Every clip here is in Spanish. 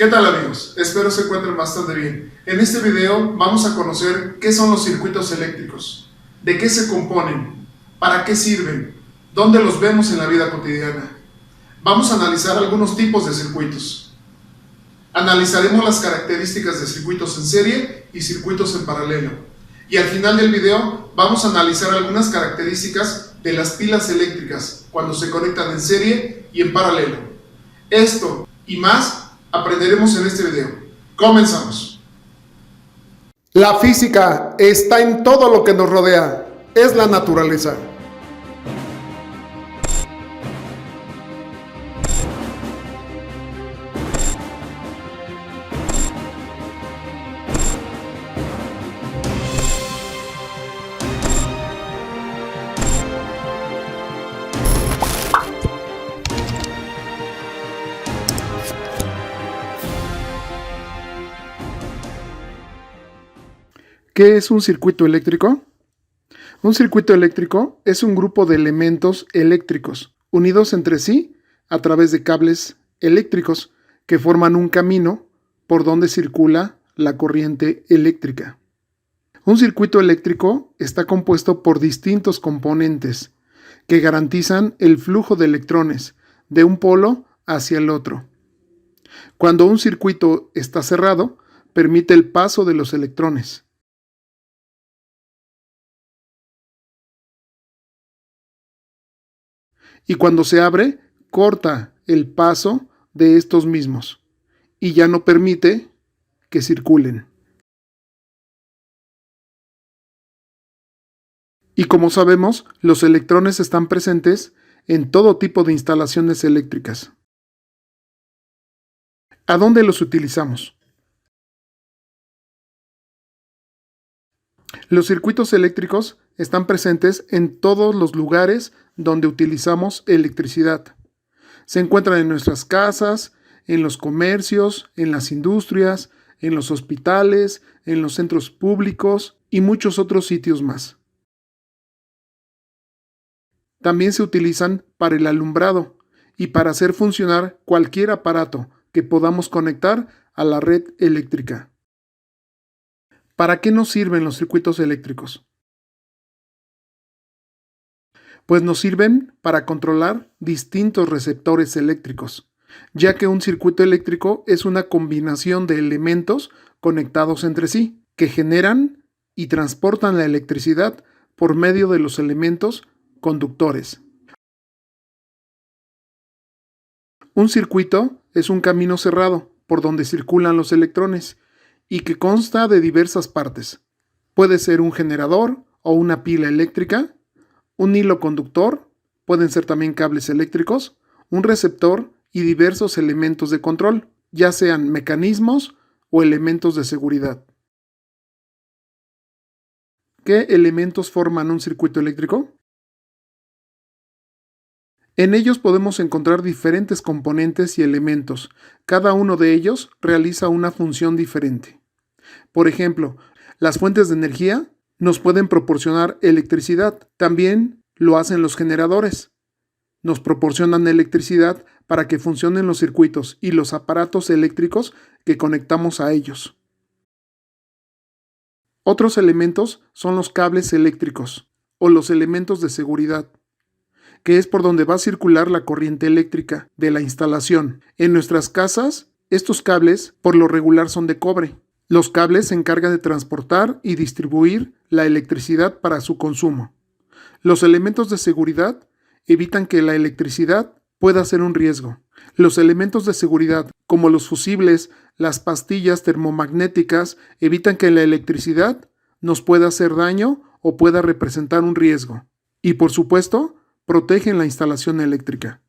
¿Qué tal amigos? Espero se encuentren bastante bien. En este video vamos a conocer qué son los circuitos eléctricos, de qué se componen, para qué sirven, dónde los vemos en la vida cotidiana. Vamos a analizar algunos tipos de circuitos. Analizaremos las características de circuitos en serie y circuitos en paralelo. Y al final del video vamos a analizar algunas características de las pilas eléctricas cuando se conectan en serie y en paralelo. Esto y más aprenderemos en este video. Comenzamos. La física está en todo lo que nos rodea. Es la naturaleza. ¿Qué es un circuito eléctrico? Un circuito eléctrico es un grupo de elementos eléctricos unidos entre sí a través de cables eléctricos que forman un camino por donde circula la corriente eléctrica. Un circuito eléctrico está compuesto por distintos componentes que garantizan el flujo de electrones de un polo hacia el otro. Cuando un circuito está cerrado, permite el paso de los electrones. Y cuando se abre, corta el paso de estos mismos y ya no permite que circulen. Y como sabemos, los electrones están presentes en todo tipo de instalaciones eléctricas. ¿A dónde los utilizamos? Los circuitos eléctricos están presentes en todos los lugares donde utilizamos electricidad. Se encuentran en nuestras casas, en los comercios, en las industrias, en los hospitales, en los centros públicos y muchos otros sitios más. También se utilizan para el alumbrado y para hacer funcionar cualquier aparato que podamos conectar a la red eléctrica. ¿Para qué nos sirven los circuitos eléctricos? Pues nos sirven para controlar distintos receptores eléctricos, ya que un circuito eléctrico es una combinación de elementos conectados entre sí, que generan y transportan la electricidad por medio de los elementos conductores. Un circuito es un camino cerrado por donde circulan los electrones y que consta de diversas partes. Puede ser un generador o una pila eléctrica, un hilo conductor, pueden ser también cables eléctricos, un receptor y diversos elementos de control, ya sean mecanismos o elementos de seguridad. ¿Qué elementos forman un circuito eléctrico? En ellos podemos encontrar diferentes componentes y elementos. Cada uno de ellos realiza una función diferente. Por ejemplo, las fuentes de energía nos pueden proporcionar electricidad. También lo hacen los generadores. Nos proporcionan electricidad para que funcionen los circuitos y los aparatos eléctricos que conectamos a ellos. Otros elementos son los cables eléctricos o los elementos de seguridad, que es por donde va a circular la corriente eléctrica de la instalación. En nuestras casas, estos cables por lo regular son de cobre. Los cables se encargan de transportar y distribuir la electricidad para su consumo. Los elementos de seguridad evitan que la electricidad pueda ser un riesgo. Los elementos de seguridad, como los fusibles, las pastillas termomagnéticas, evitan que la electricidad nos pueda hacer daño o pueda representar un riesgo. Y por supuesto, protegen la instalación eléctrica.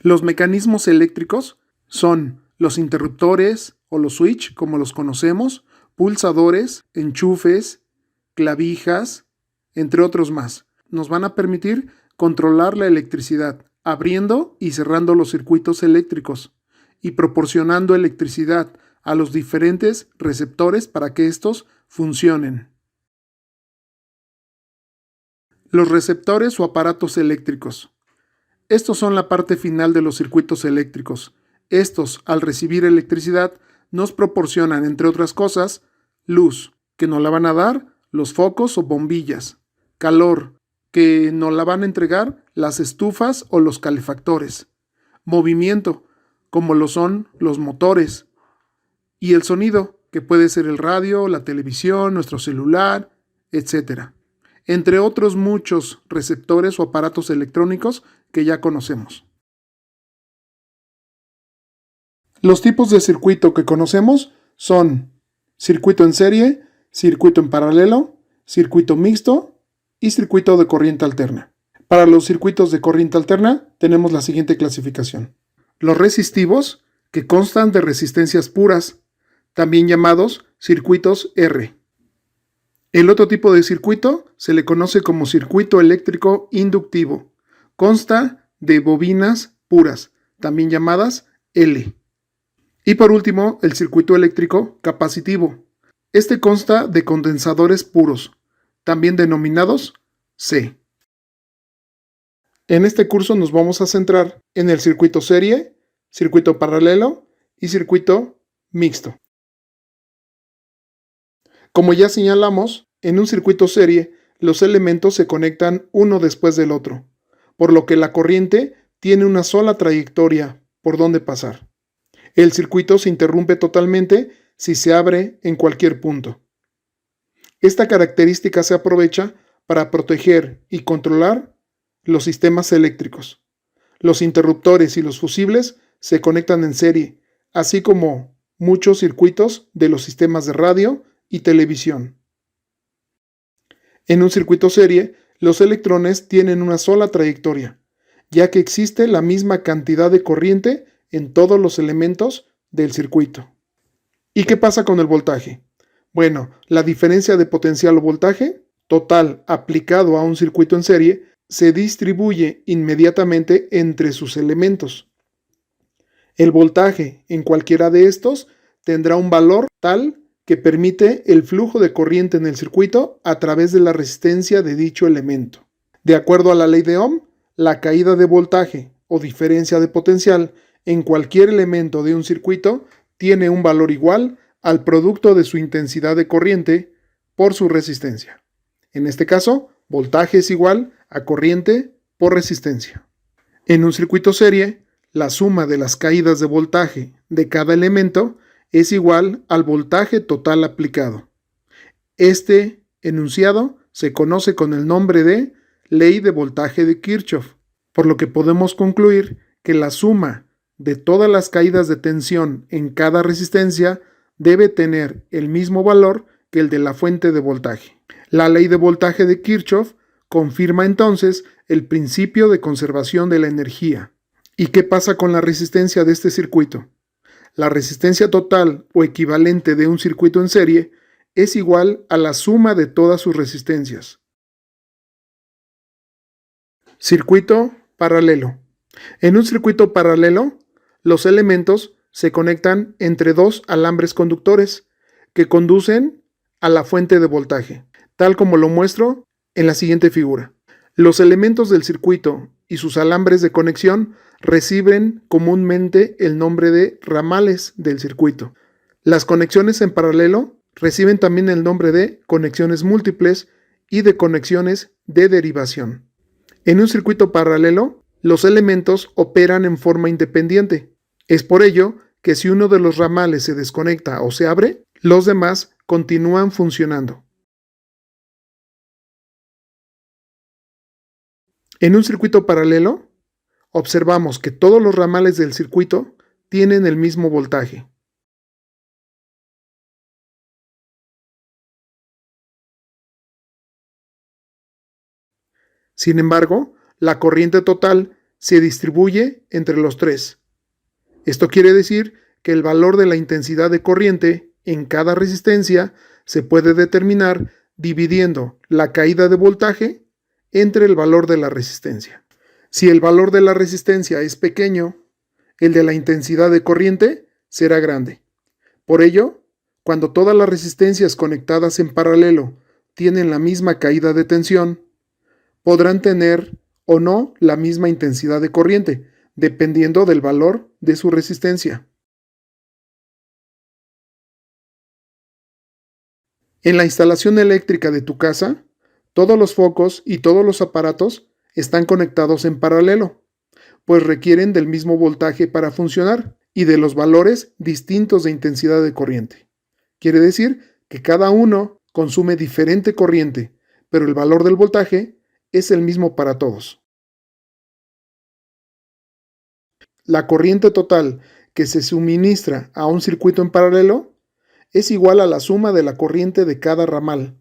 Los mecanismos eléctricos son los interruptores o los switch, como los conocemos, pulsadores, enchufes, clavijas, entre otros más. Nos van a permitir controlar la electricidad, abriendo y cerrando los circuitos eléctricos y proporcionando electricidad a los diferentes receptores para que estos funcionen. Los receptores o aparatos eléctricos. Estos son la parte final de los circuitos eléctricos. Estos, al recibir electricidad, nos proporcionan, entre otras cosas, luz, que nos la van a dar los focos o bombillas, calor, que nos la van a entregar las estufas o los calefactores, movimiento, como lo son los motores, y el sonido, que puede ser el radio, la televisión, nuestro celular, etc. Entre otros muchos receptores o aparatos electrónicos que ya conocemos. Los tipos de circuito que conocemos son circuito en serie, circuito en paralelo, circuito mixto y circuito de corriente alterna. Para los circuitos de corriente alterna tenemos la siguiente clasificación. Los resistivos, que constan de resistencias puras, también llamados circuitos R. El otro tipo de circuito se le conoce como circuito eléctrico inductivo. Consta de bobinas puras, también llamadas L. Y por último, el circuito eléctrico capacitivo. Este consta de condensadores puros, también denominados C. En este curso nos vamos a centrar en el circuito serie, circuito paralelo y circuito mixto. Como ya señalamos, en un circuito serie, los elementos se conectan uno después del otro, por lo que la corriente tiene una sola trayectoria por donde pasar. El circuito se interrumpe totalmente si se abre en cualquier punto. Esta característica se aprovecha para proteger y controlar los sistemas eléctricos. Los interruptores y los fusibles se conectan en serie, así como muchos circuitos de los sistemas de radio y televisión. En un circuito serie, los electrones tienen una sola trayectoria, ya que existe la misma cantidad de corriente en todos los elementos del circuito. ¿Y qué pasa con el voltaje? Bueno, la diferencia de potencial o voltaje total aplicado a un circuito en serie se distribuye inmediatamente entre sus elementos. El voltaje en cualquiera de estos tendrá un valor tal que permite el flujo de corriente en el circuito a través de la resistencia de dicho elemento. De acuerdo a la ley de Ohm, la caída de voltaje o diferencia de potencial en cualquier elemento de un circuito tiene un valor igual al producto de su intensidad de corriente por su resistencia. En este caso, voltaje es igual a corriente por resistencia. En un circuito serie, la suma de las caídas de voltaje de cada elemento es igual al voltaje total aplicado. Este enunciado se conoce con el nombre de ley de voltaje de Kirchhoff, por lo que podemos concluir que la suma de todas las caídas de tensión en cada resistencia debe tener el mismo valor que el de la fuente de voltaje. La ley de voltaje de Kirchhoff confirma entonces el principio de conservación de la energía. ¿Y qué pasa con la resistencia de este circuito? La resistencia total o equivalente de un circuito en serie es igual a la suma de todas sus resistencias. Circuito paralelo. En un circuito paralelo, los elementos se conectan entre dos alambres conductores que conducen a la fuente de voltaje, tal como lo muestro en la siguiente figura. Los elementos del circuito y sus alambres de conexión reciben comúnmente el nombre de ramales del circuito. Las conexiones en paralelo reciben también el nombre de conexiones múltiples y de conexiones de derivación. En un circuito paralelo, los elementos operan en forma independiente. Es por ello que si uno de los ramales se desconecta o se abre, los demás continúan funcionando. En un circuito paralelo, observamos que todos los ramales del circuito tienen el mismo voltaje. Sin embargo, la corriente total se distribuye entre los tres. Esto quiere decir que el valor de la intensidad de corriente en cada resistencia se puede determinar dividiendo la caída de voltaje entre el valor de la resistencia. Si el valor de la resistencia es pequeño, el de la intensidad de corriente será grande. Por ello, cuando todas las resistencias conectadas en paralelo tienen la misma caída de tensión, podrán tener o no la misma intensidad de corriente, dependiendo del valor de su resistencia. En la instalación eléctrica de tu casa, todos los focos y todos los aparatos están conectados en paralelo, pues requieren del mismo voltaje para funcionar y de los valores distintos de intensidad de corriente. Quiere decir que cada uno consume diferente corriente, pero el valor del voltaje es el mismo para todos. La corriente total que se suministra a un circuito en paralelo es igual a la suma de la corriente de cada ramal.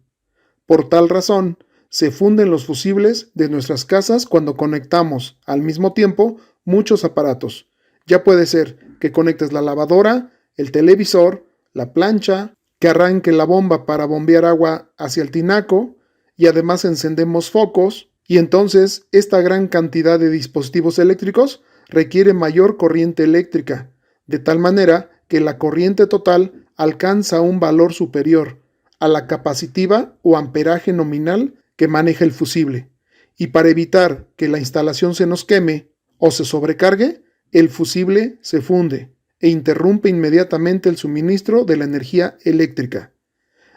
Por tal razón, se funden los fusibles de nuestras casas cuando conectamos al mismo tiempo muchos aparatos. Ya puede ser que conectes la lavadora, el televisor, la plancha, que arranque la bomba para bombear agua hacia el tinaco y además encendemos focos, y entonces esta gran cantidad de dispositivos eléctricos requiere mayor corriente eléctrica, de tal manera que la corriente total alcanza un valor superior a la capacitiva o amperaje nominal que maneja el fusible. Y para evitar que la instalación se nos queme o se sobrecargue, el fusible se funde e interrumpe inmediatamente el suministro de la energía eléctrica,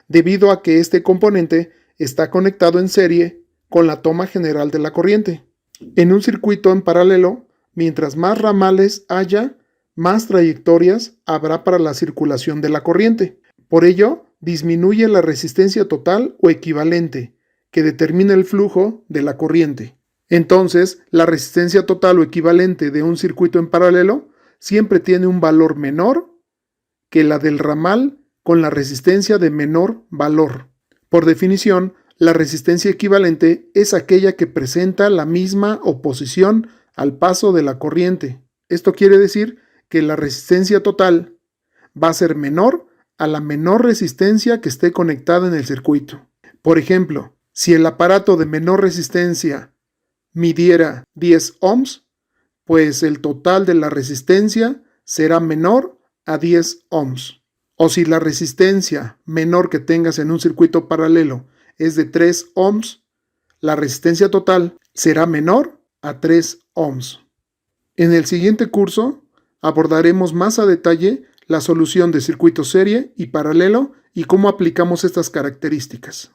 debido a que este componente está conectado en serie con la toma general de la corriente. En un circuito en paralelo, mientras más ramales haya, más trayectorias habrá para la circulación de la corriente. Por ello, disminuye la resistencia total o equivalente, que determina el flujo de la corriente. Entonces, la resistencia total o equivalente de un circuito en paralelo siempre tiene un valor menor que la del ramal con la resistencia de menor valor. Por definición, la resistencia equivalente es aquella que presenta la misma oposición al paso de la corriente. Esto quiere decir que la resistencia total va a ser menor a la menor resistencia que esté conectada en el circuito. Por ejemplo, si el aparato de menor resistencia midiera 10 ohms, pues el total de la resistencia será menor a 10 ohms. O si la resistencia menor que tengas en un circuito paralelo es de 3 ohms, la resistencia total será menor a 3 ohms. En el siguiente curso abordaremos más a detalle la solución de circuito serie y paralelo y cómo aplicamos estas características.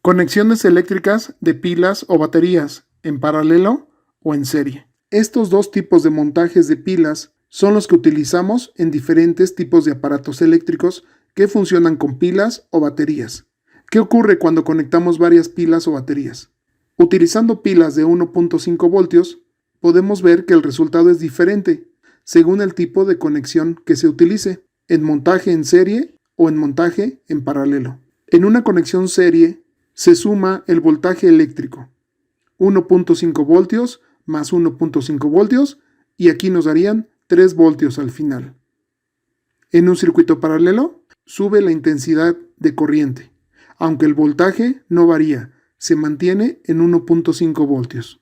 Conexiones eléctricas de pilas o baterías en paralelo o en serie. Estos dos tipos de montajes de pilas son los que utilizamos en diferentes tipos de aparatos eléctricos que funcionan con pilas o baterías. ¿Qué ocurre cuando conectamos varias pilas o baterías? Utilizando pilas de 1.5 voltios, podemos ver que el resultado es diferente según el tipo de conexión que se utilice, en montaje en serie o en montaje en paralelo. En una conexión serie se suma el voltaje eléctrico, 1.5 voltios más 1.5 voltios, y aquí nos darían 3 voltios al final. En un circuito paralelo sube la intensidad de corriente, aunque el voltaje no varía, se mantiene en 1.5 voltios.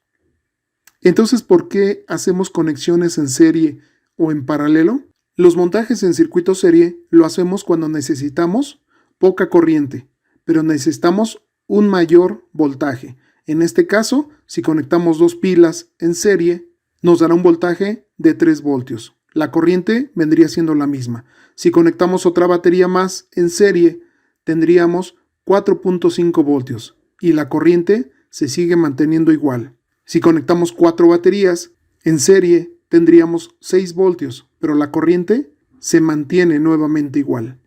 Entonces, ¿por qué hacemos conexiones en serie o en paralelo? Los montajes en circuito serie lo hacemos cuando necesitamos poca corriente, pero necesitamos un mayor voltaje. En este caso, si conectamos dos pilas en serie, nos dará un voltaje de 3 voltios. La corriente vendría siendo la misma. Si conectamos otra batería más en serie, tendríamos 4.5 voltios y la corriente se sigue manteniendo igual. Si conectamos 4 baterías en serie, tendríamos 6 voltios, pero la corriente se mantiene nuevamente igual.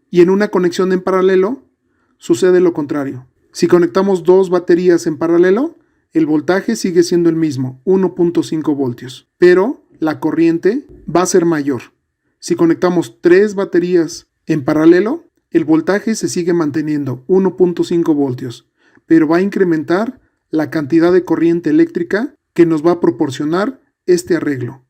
Y en una conexión en paralelo, sucede lo contrario. Si conectamos 2 baterías en paralelo, el voltaje sigue siendo el mismo, 1.5 voltios, pero la corriente va a ser mayor. Si conectamos 3 baterías en paralelo, el voltaje se sigue manteniendo, 1.5 voltios, pero va a incrementar la cantidad de corriente eléctrica que nos va a proporcionar este arreglo.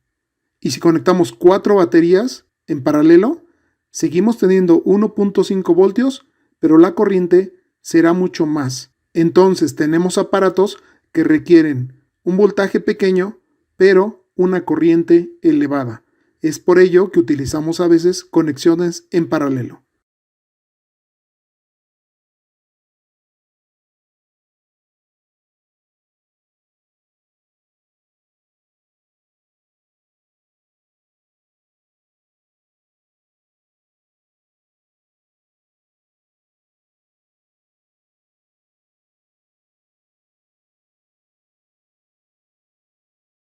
Y si conectamos 4 baterías en paralelo, seguimos teniendo 1.5 voltios, pero la corriente será mucho más. Entonces tenemos aparatos que requieren un voltaje pequeño, pero una corriente elevada. Es por ello que utilizamos a veces conexiones en paralelo.